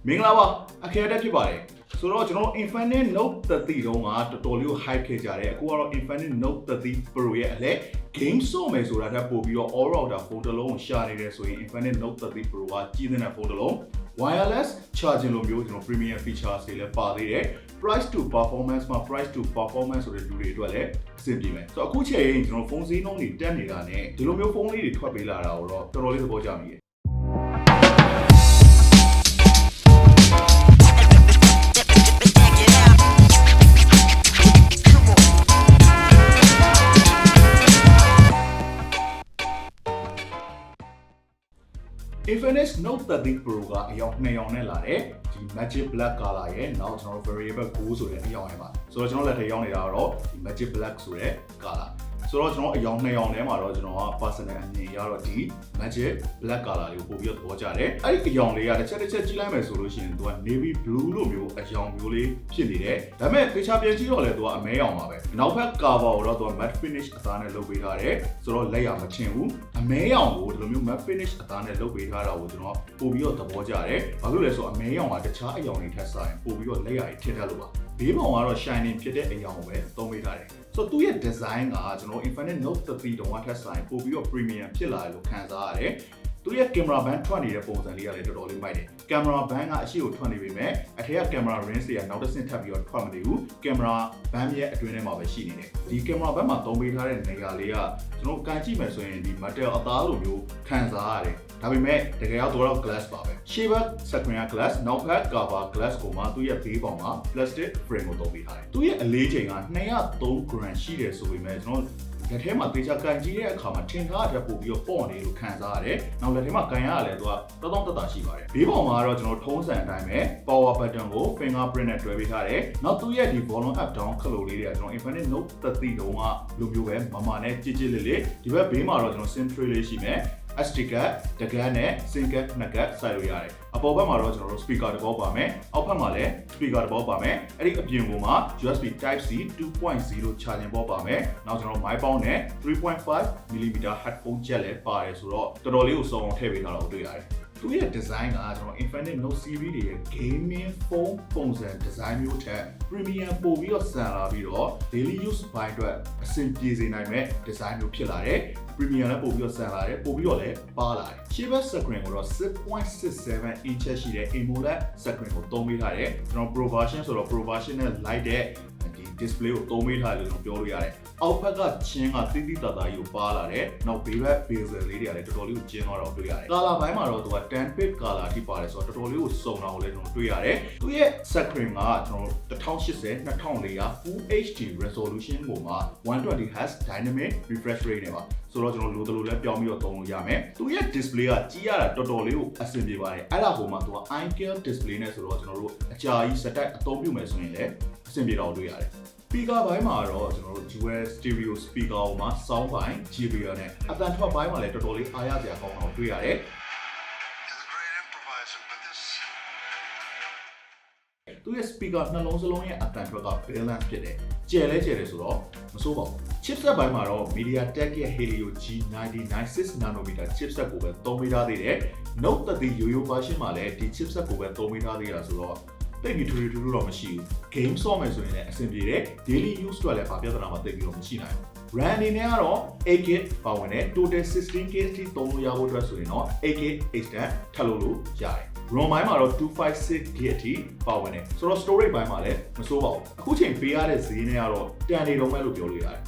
မင်္ဂလာပါအခရတက်ဖြစ်ပါတယ်ဆိုတော့ကျွန်တော် Infinix Note 30တုန်းကတော်တော်လေးကို hype ခဲ့ကြတယ်အခုကတော့ Infinix Note 30 Pro ရဲ့အလဲ game ဆော့မယ်ဆိုတာတက်ပို့ပြီးတော့ all router ဖုန်းတစ်လုံးကိုရှာနေတယ်ဆိုရင် Infinix Note 30 Pro ကကြီးတဲ့ဖုန်းတစ်လုံး wireless charging လိုမျိုးကျွန်တော် premium features တွေလည်းပါသေးတယ် price to performance မှာ price to performance ဆိုတဲ့လူတွေအတွက်လည်းအဆင်ပြေမယ်ဆိုတော့အခုချိန်ကျွန်တော်ဖုန်းဈေးနှုန်းတွေတက်နေတာနဲ့ဒီလိုမျိုးဖုန်းလေးတွေထွက်ပေးလာတာကိုတော့တော်တော်လေးသဘောကျမိတယ်Infinix Note 30 Pro ကအယောင်2ယောင်နဲ့လာတယ်ဒီ Magic Black Color ရဲ့နောက်ကျွန်တော်တို့ Variable Gold ဆိုတဲ့အယောင်ရဲ့ပါဆိုတော့ကျွန်တော်လက်ထဲရောက်နေတာကတော့ဒီ Magic Black ဆိုတဲ့ Color ဆိုတော့ကျွန်တော်အယောင်2ယောင်ထဲမှာတော့ကျွန်တော်က personal အမြင်ရတော့ဒီ Magic Black Color လေးကိုပို့ပြီးတော့သဘောကျတယ်အဲ့ဒီအယောင်လေးကတစ်ချက်ကြည့်လိုက်မယ်ဆိုလို့ရှိရင်သူက Navy Blue လို့မျိုးအယောင်မျိုးလေးဖြစ်နေတယ်ဒါပေမဲ့တခြားပြန်ကြည့်တော့လေသူကအမဲရောင်ပါပဲနောက်ဘက် cover ကိုတော့သူက matte finish အသားနဲ့လုပ်ပေးထားတယ်ဆိုတော့လက်ရမထင်ဘူးအမဲရောင်ကိုဒီလိုမျိုး matte finish အသားနဲ့လုပ်ပေးထားတာကိုကျွန်တော်ပို့ပြီးတော့သဘောကျတယ်ဘာလို့လဲဆိုတော့အမဲရောင်ကတခြားအယောင်တွေထက်ဆိုင်ပို့ပြီးတော့လက်ရထင်တတ်လို့ပါဘေးပုံကတော့ shining ဖြစ်တဲ့အယောင်ကိုပဲသုံးပေးထားတယ်ဆိုတော့သူ့ရဲ့ design ကကျွန်တော် Infinix Note 30တုန်းကထက်ဆိုင်ပို့ပြီးတော့ premium ဖြစ်လာတယ်လို့ခံစားရတယ်သူရဲ့ camera band ထွက်နေတဲ့ပုံစံလေးကလည်းတော်တော်လေးမိုက်တယ် camera band ကအရှိကိုထွက်နေပေမဲ့အထက်က camera lens တွေကနောက်တစ်ဆင့်ထပ်ပြီးတော့ထွက်မနေဘူး camera band ရဲ့အတွင်းထဲမှာပဲရှိနေတယ်ဒီ camera band မှာသုံးပေးထားတဲ့နေရာလေးကကျွန်တော်ကန်ကြည့်မယ်ဆိုရင်ဒီ metal အသားလိုမျိုးခံစားရတယ်ဒါပေမဲ့တကယ်တော့ glass ပါပဲရှေ့ဘက် screen က glass နောက်ဘက် cover glass ကိုမှသူ့ရဲ့ဘေးပေါင်မှာ plastic frame ကိုသုံးပေးထားတယ်သူ့ရဲ့အလေးချိန်က203 gram ရှိတယ်ဆိုပေမဲ့ကျွန်တော်လက်ထဲမှာတေချာကန်ကြီးတဲ့အခါမှာထင်ထားတဲ့ပို့ပြီးတော့ပေါ့နေလို့ခံစားရတယ်။နောက်လက်ထဲမှာကန်ရရလဲသူကတောင်းတရှိပါတယ်။ဘေးပေါ်မှာကတော့ကျွန်တော်ထုံးစံအတိုင်းပဲ power button ကို fingerprint နဲ့တွဲပေးထားတယ်။နောက်သူ့ရဲ့ဒီ volume up down ခလို့လေးတွေကကျွန်တော် Infinix Note 30တုန်းကလိုမျိုးပဲမမနဲ့ကြစ်လေးဒီဘက်ဘေးမှာတော့ကျွန်တော် SIM tray လေးရှိမယ်။ SD card တကန်းနဲ့ SIM card နှစ်ကတ်စိုက်လို့ရတယ်။အပေါ်ဘက်မှာတော့ကျွန်တော်တို့ speaker တစ်ပေါက်ပါမယ်။အောက်ဘက်မှာလည်း speaker တစ်ပေါက်ပါမယ်။အဲ့ဒီအပြင်ပေါ်မှာ USB Type C 2.0 charging port ပါမယ်။နောက်ကျွန်တော် mic mount နဲ့ 3.5mm headphone jack လည်းပါတယ်ဆိုတော့တော်တော်လေးကိုစုံအောင်ထည့်ပေးထားတာကိုတွေ့ရတယ်။သူ့ရဲ့ design ကကျွန်တော် Infinix Note series တွေရဲ့ gaming phone ပုံစံ design မျိုးထက် premium ပို့ပြီးတော့ဆန်လာပြီးတော့ daily use ဘိုင်းအတွက်အဆင်ပြေစေနိုင်မဲ့ design မျိုးဖြစ်လာတယ်။ premium လည်းပို့ပြီးတော့ဆန်လာတယ်ပို့ပြီးတော့လည်းပါလာတယ်ရှေ့ဘက် screen ကိုတော့ 6.67 inch ရှိတဲ့ AMOLED screen ကိုသုံးပေးထားတယ်ကျွန်တော် Pro version ဆိုတော့ Pro version နဲ့ light တဲ့ဒီ display ကိုသုံးပေးထားတယ်လို့ကျွန်တော်ပြောလို့ရတယ်အောက်ဘက်ကချင်းကတိတိတသားကြီးကိုပါလာတယ်နောက်ဘေးဘက် bezel လေးတွေကလည်းတော်တော်လေးကိုကျင်းသွားတော့တွေ့ရတယ် color ဘိုင်းမှာတော့သူက10 bit color ထိပါတယ်ဆိုတော့တော်တော်လေးကိုစုံတာကိုလည်းကျွန်တော်တွေ့ရတယ်သူရဲ့ screen ကကျွန်တော်1080 2400 Full HD resolution ကိုမှ 120Hz dynamic refresh rate နဲ့ပါဆိုတော့ကျွန်တော်လိုတလို့လည်းပြောင်းပြီးတော့သုံးလို့ရမယ်သူရဲ့ display ကကြီးရတာတော်တော်လေးကိုအဆင်ပြေပါတယ်အဲ့ဒါဟိုမှာသူက ICAL display နဲ့ဆိုတော့ကျွန်တော်တို့အကြာကြီးစက်တိုက်အသုံးပြုမယ်ဆိုရင်လည်းအဆင်ပြေတော့တွေ့ရတယ် speaker ဘိုင်းမှာတော့ကျွန်တော်တို့ dual stereo speaker မှာ sound ဘိုင်း JBL နဲ့အသံထွက်ဘိုင်းမှာလည်းတော်တော်လေးအားရစရာကောင်းအောင်တွေ့ရတယ်သူရဲ့ speaker နှလုံးစလုံးရဲ့အသံထွက်က balance ဖြစ်တယ်ကျယ်တယ်ဆိုတော့မဆိုးပါဘူး chipset ဘိုင်းမှာတော့ MediaTek ရဲ့ Helio G99 6nm chipset ကိုပဲသုံးပေးထားသေးတယ် Note 30 Yo-Yo version မှာလည်းဒီ chipset ကိုပဲသုံးပေးထားသေးတာဆိုတော့တိတ်ပြီးထူးတော့မရှိဘူး game ဆော့မယ်ဆိုရင်လည်းအဆင်ပြေတယ် daily use အတွက်လည်းဘာပြဿနာမှတိတ်ပြီးတော့မရှိနိုင်ဘူး RAM အနေနဲ့ကတော့ 8GB ပါဝင်တယ် total 16GB ထိသုံးလို့ရဖို့အတွက်ဆိုရင်တော့ 8GB extend ထပ်လို့ရတယ် ROM ဘိုင်းမှာတော့ 256GB အထိပါဝင်တယ်ဆိုတော့ storage ဘိုင်းမှာလည်းမစိုးပါဘူးအခုချိန်ပေးရတဲ့ဈေးနဲ့ကတော့တန်နေတော့မဲ့လို့ပြောလို့ရတယ်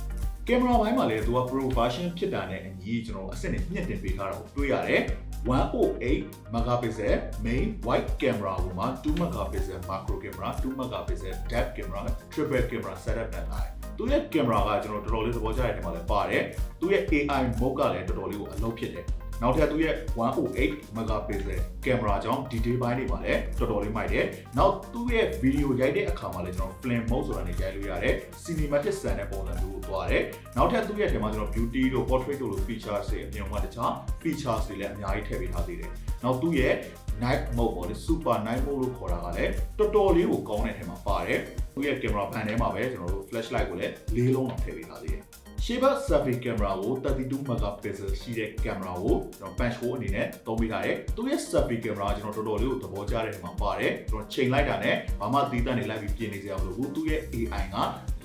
ကင်မရာဘိုင်းမှာလည်းသူက Pro version ဖြစ်တာနဲ့အညီကျွန်တော်အဆင့်နဲ့ညှစ်တင်ပေးထားတာကိုတွေ့ရတယ်108 megapixel main wide camera ကိုမှ2 megapixel macro camera 2 megapixel depth camera triple camera setup နဲ့လာတယ်သူရဲ့ camera ကကျွန်တော်တော်တော်လေးသဘောကျတဲ့နေရာမှာလည်းပါတယ်သူရဲ့ AI mode ကလည်းတော်တော်လေးကိုအလုပ်ဖြစ်တယ်နောက်ထပ်သူရဲ့108 megapixel camera ကြောင့် detail ဘိုင်းတွေမှာလည်းတော်တော်လေးမိုက်တယ်နောက်သူရဲ့ video ရိုက်တဲ့အခါမှာလည်းကျွန်တော် flame mode ဆိုတာနဲ့ရိုက်လို့ရတယ် cinematic ဆန်တဲ့ပုံစံမျိုးကိုသွားတယ်နောက်ထပ်သူရဲ့ထဲမှာကျွန်တော် beauty တို့ portrait တို့လို features တွေအပြင်မှာတခြား features တွေလည်းအများကြီးထည့်ပေးထားသေးတယ်နောက်သူရဲ့ night mode ပေါ့လေ super night mode လို့ခေါ်တာကလည်းတော်တော်လေးကိုကောင်းတဲ့ထဲမှာပါတယ်သူရဲ့ camera pan ထဲမှာပဲကျွန်တော်တို့ flashlight ကိုလည်း၄လုံးအောင်ထည့်ပေးထားသေးတယ် ရှေ့ဘက် selfie camera ကို32 megapixel ရှိတဲ့ camera ကိုကျွန်တော် punch hole အနေနဲ့သုံးပေးထားတယ်သူရဲ့ selfie camera ကကျွန်တော်တော်တော်လေးကိုသဘောကျတဲ့နေမှာပါတယ်ကျွန်တော်ချိန်လိုက်တာနဲ့ဘာမှသီးသန့်နေလိုက်ပြီးပြင်နေစရာမလိုဘူးသူရဲ့ AI က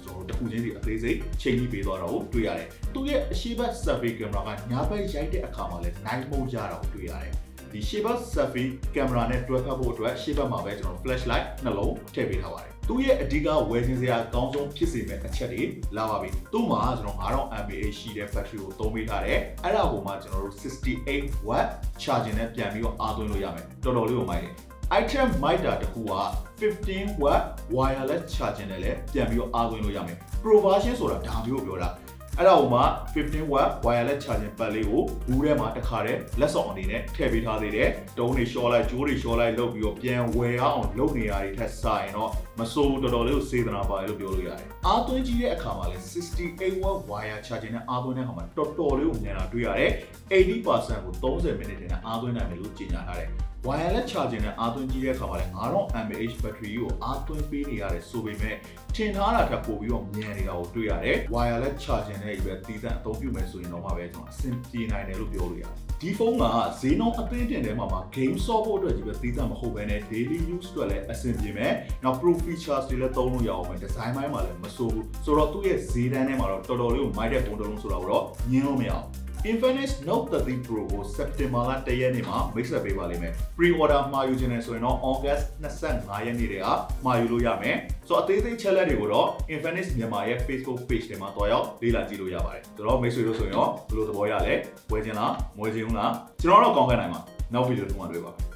ကျွန်တော်တခုချင်းစီအသေးစိတ်ချိန်ပြီးပေးသွားတာကိုတွေ့ရတယ်သူရဲ့အရှိတ် selfie camera ကညာဘက်ရိုက်တဲ့အခါမှာလည်း night mode ရတာကိုတွေ့ရတယ်ဒီရှေ့ဘက် selfie camera နဲ့တွဲဖက်ဖို့အတွက်ရှေ့ဘက်မှာပဲကျွန်တော် flashlight နှလုံးထည့်ပေးထားပါတယ်သူရဲ့အဓိကဝယ်ခြင်းစရာအကောင်းဆုံးဖြစ်စေမယ့်အချက်တွေလာပါပြီသူ့မှာကျွန်တော် 9000 mAh ရှိတဲ့ battery ကိုသုံးပေးထားတယ်အဲ့ဒါကိုမှကျွန်တော်တို့68 watt charging နဲ့ပြန်ပြီးတော့အားသွင်းလို့ရမယ်တော်တော်လေးကိုမိုက်တယ်item miter တခုက15 watt wireless charging နဲ့လည်းပြန်ပြီးတော့အားသွင်းလို့ရမယ် pro version ဆိုတာဒါမျိုးပြောတာအဲ့ဒါကိုမှ15 watt wireless charging pad လေးကိုဘူးထဲမှာတစ်ခါတည်းလက်ဆောင်အနေနဲ့ထည့်ပေးထားသေးတယ်တုံးတွေရှော့လိုက်ကြိုးတွေရှော့လိုက်လုပ်ပြီးတော့ပြန်ဝယ်အောင်လုပ်နေရတဲ့ထက်ဆိုင်တော့မစိုးတော်တော်လေးကိုစေတနာပါတယ်လို့ပြောလို့ရတယ်အားသွင်းကြည့်တဲ့အခါမှာလည်း68 watt wire charging နဲ့အားသွင်းတဲ့အခါမှာတော်တော်လေးကိုမြန်တာတွေ့ရတယ် 80% ကို30မိနစ်နဲ့အားသွင်းနိုင်တယ်လို့ကြေညာထားတယ် wireless charging နဲ့အားသွင်းကြည့်တဲ့အခါမှာလည်း9000 mAh battery ကိုအားသွင်းပေးနေရတယ်ဆိုပေမဲ့ထင်ထားတာထက်ပိုပြီးတော့မြန်နေတာကိုတွေ့ရတယ် wireless charging နဲ့ပဲတီးသန့်အသုံးပြုမယ်ဆိုရင်တော့မှပဲကျွန်တော်အဆင်ပြေနိုင်တယ်လို့ပြောလို့ရတယ်ဒီဖုန်းကဈေးနှုန်းအသင်းတင်ထဲမှာ game ဆော့ဖို့အတွက်ကြီးပဲတီးသန့်မဟုတ်ဘဲနဲ့ daily use အတွက်လည်းအဆင်ပြေမယ်နောက် pro features တွေလည်းသုံးလို့ရအောင်မယ် design ပိုင်းမှာလည်းမဆိုးဘူးဆိုတော့သူ့ရဲ့ဈေးတန်းထဲမှာတော့တော်တော်လေးကိုမိုက်တဲ့ဖုန်းတစ်လုံးဆိုတာတော့ညင်းလို့မရအောင်Infinix Note 30 Pro ကို September လ1ရက်နေ့မှာ mix up ပေးပါလိမ့်မယ် pre-order မှာယူခြင်းနဲ့ဆိုရင်တော့ August 25ရက်နေ့တည်းကမှာယူလို့ရမယ်ဆိုတော့အသေးစိတ်ချက်လက်တွေကိုတော့ Infinix မြန်မာရဲ့ Facebook page ထဲမှာတွားရောက်လေ့လာကြည့်လို့ရပါတယ်ဆိုတော့မိတ်ဆွေတို့ဆိုရင်ရောဘယ်လိုသဘောရလဲဝယ်ခြင်းလားမဝယ်ခြင်းဘူးလားကျွန်တော်တော့ကောင်းခဲ့နိုင်မှာနောက်ဗီဒီယိုတစ်ခုမှတွေ့ပါ